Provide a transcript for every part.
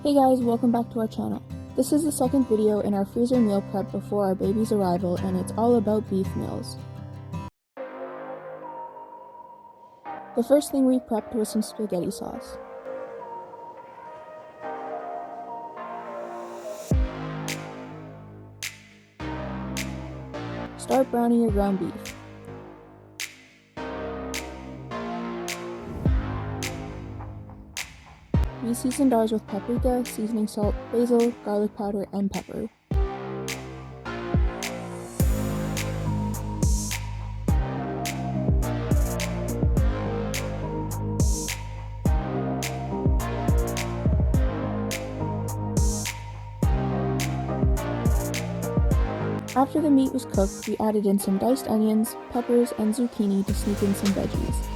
Hey guys, welcome back to our channel. This is the second video in our freezer meal prep before our baby's arrival, and it's all about beef meals. The first thing we prepped was some spaghetti sauce. Start browning your ground beef. We seasoned ours with paprika, seasoning salt, basil, garlic powder, and pepper. After the meat was cooked, we added in some diced onions, peppers, and zucchini to sneak in some veggies.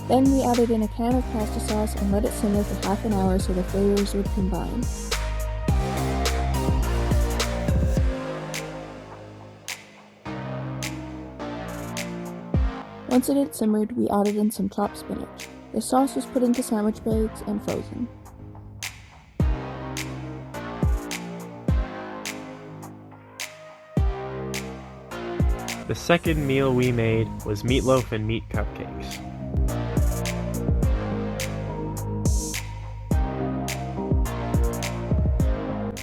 Then we added in a can of pasta sauce and let it simmer for half an hour so the flavors would combine. Once it had simmered, we added in some chopped spinach. The sauce was put into sandwich bags and frozen. The second meal we made was meatloaf and meat cupcakes.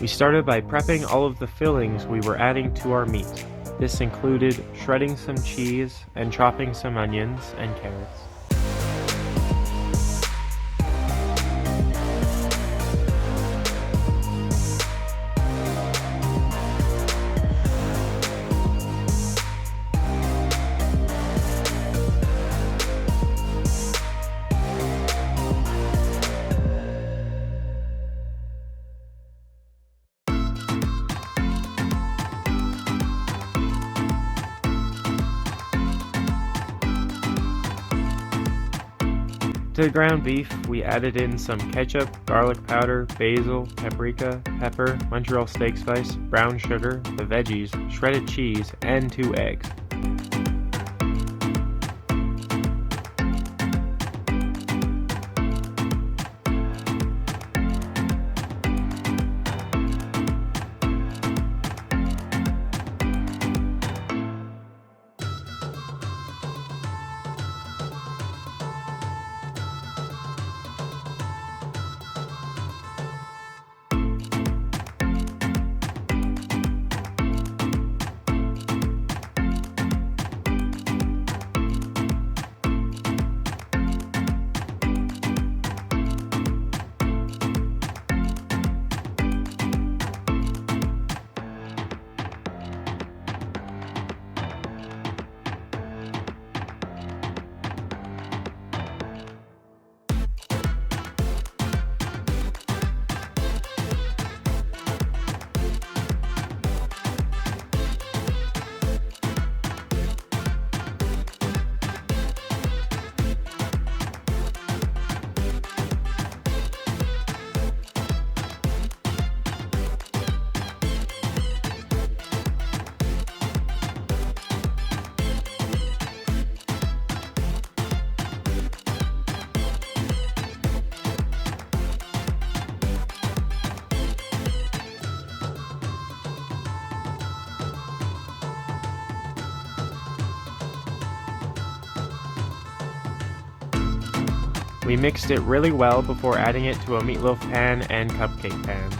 We started by prepping all of the fillings we were adding to our meat. This included shredding some cheese and chopping some onions and carrots. To the ground beef, we added in some ketchup, garlic powder, basil, paprika, pepper, Montreal steak spice, brown sugar, the veggies, shredded cheese, and 2 eggs. We mixed it really well before adding it to a meatloaf pan and cupcake pans.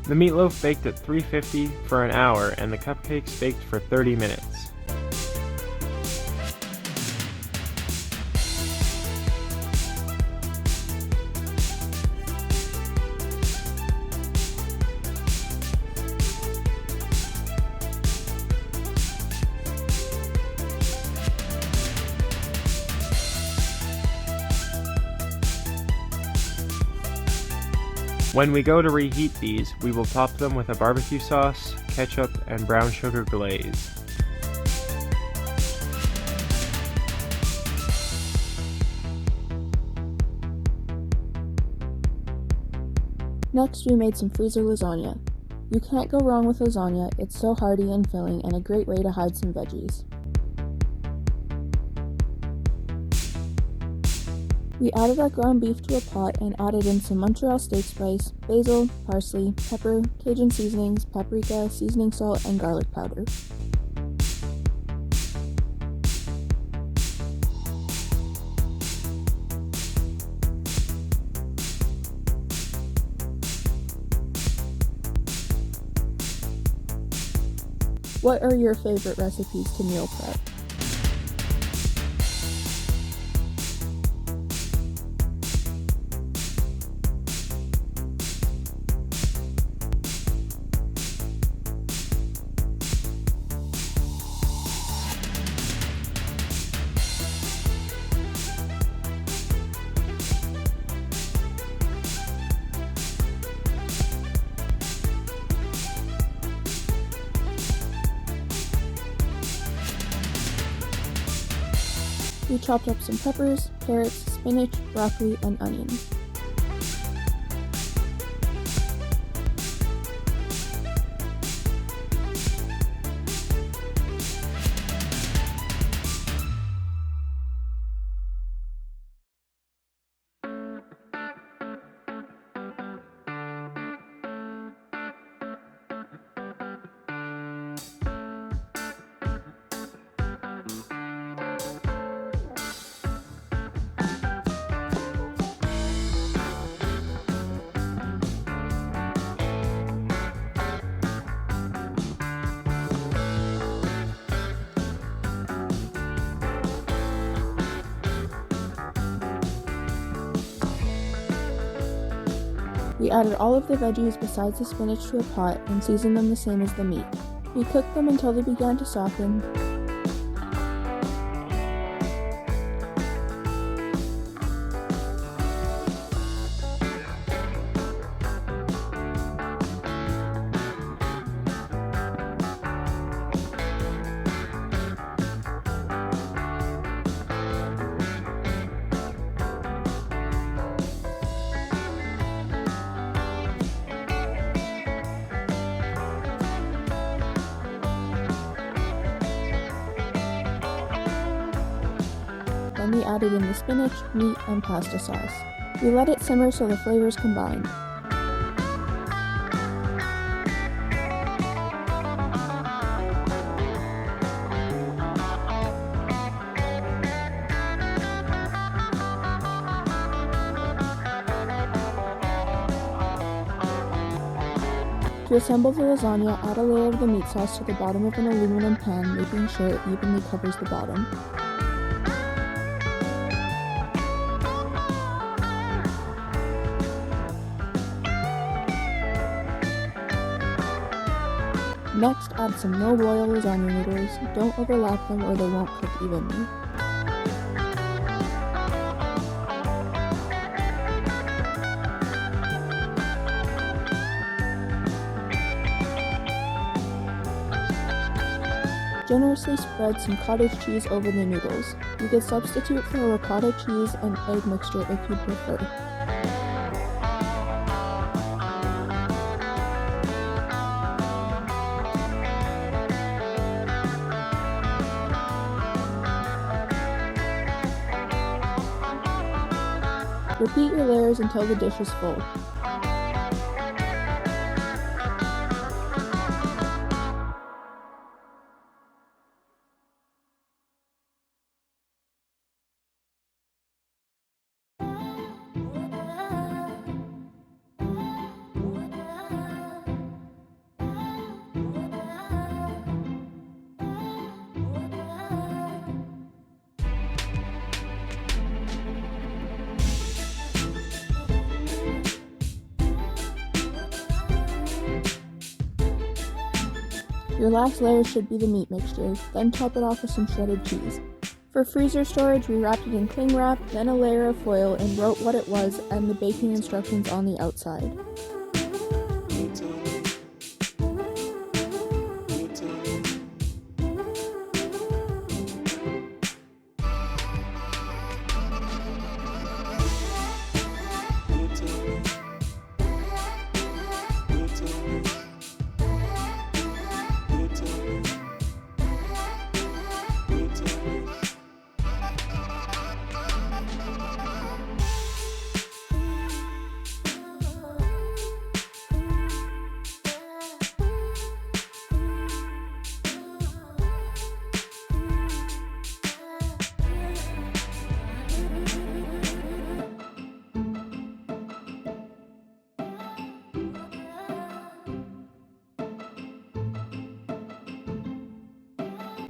The meatloaf baked at 350 for an hour and the cupcakes baked for 30 minutes. When we go to reheat these, we will top them with a barbecue sauce, ketchup, and brown sugar glaze. Next, we made some freezer lasagna. You can't go wrong with lasagna, it's so hearty and filling and a great way to hide some veggies. We added our ground beef to a pot and added in some Montreal steak spice, basil, parsley, pepper, Cajun seasonings, paprika, seasoning salt, and garlic powder. What are your favorite recipes to meal prep? We chopped up some peppers, carrots, spinach, broccoli, and onions. We added all of the veggies besides the spinach to a pot and seasoned them the same as the meat. We cooked them until they began to soften. Then we added in the spinach, meat, and pasta sauce. We let it simmer so the flavors combined. To assemble the lasagna, add a layer of the meat sauce to the bottom of an aluminum pan, making sure it evenly covers the bottom. Next, add some no-boil lasagna noodles. Don't overlap them or they won't cook evenly. Generously spread some cottage cheese over the noodles. You could substitute for a ricotta cheese and egg mixture if you prefer. Repeat your layers until the dish is full. Your last layer should be the meat mixture, then top it off with some shredded cheese. For freezer storage, we wrapped it in cling wrap, then a layer of foil, and wrote what it was and the baking instructions on the outside.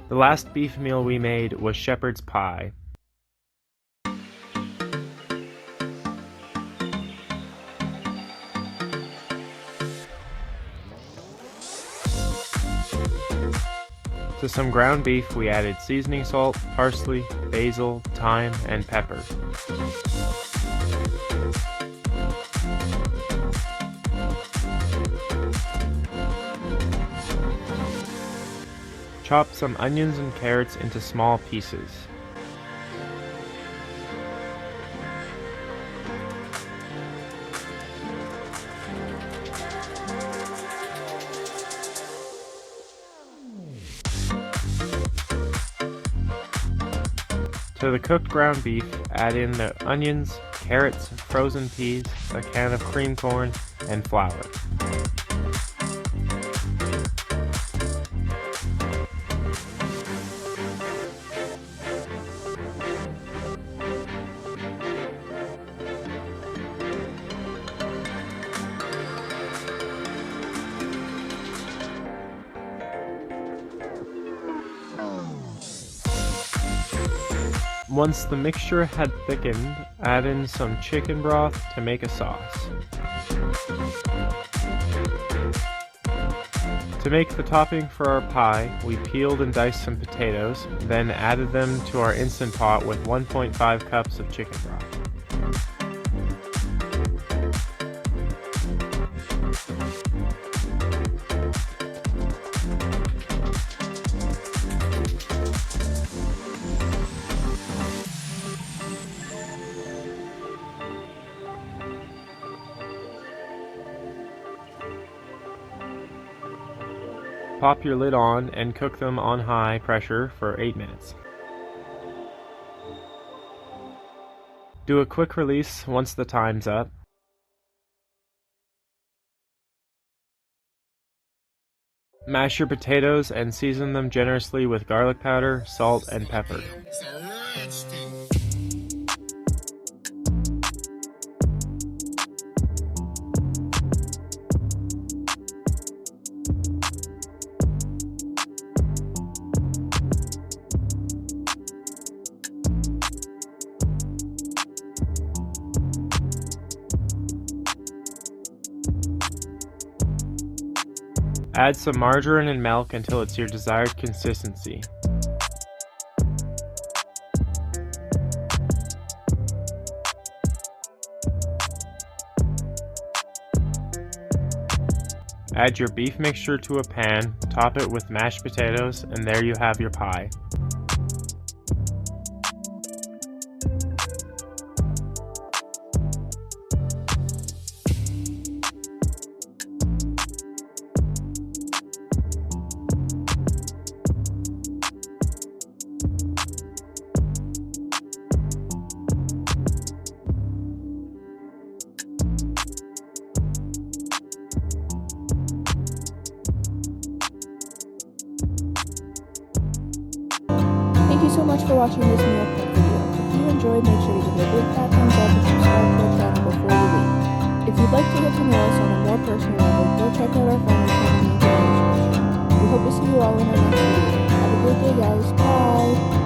The last beef meal we made was shepherd's pie. To some ground beef, we added seasoning salt, parsley, basil, thyme, and pepper. Chop some onions and carrots into small pieces. To the cooked ground beef, add in the onions, carrots, frozen peas, a can of cream corn, and flour. Once the mixture had thickened, add in some chicken broth to make a sauce. To make the topping for our pie, we peeled and diced some potatoes, then added them to our Instant Pot with 1.5 cups of chicken broth. Pop your lid on and cook them on high pressure for 8 minutes. Do a quick release once the time's up. Mash your potatoes and season them generously with garlic powder, salt, and pepper. Add some margarine and milk until it's your desired consistency. Add your beef mixture to a pan, top it with mashed potatoes, and there you have your pie. Thank you so much for watching this meal prep video. If you enjoyed, make sure to give it a big fat thumbs up and subscribe to our channel before you leave. If you'd like to get to know us on a more personal level, go check out our family channel in the description. We hope to see you all in our next video. Have a great day, guys. Bye!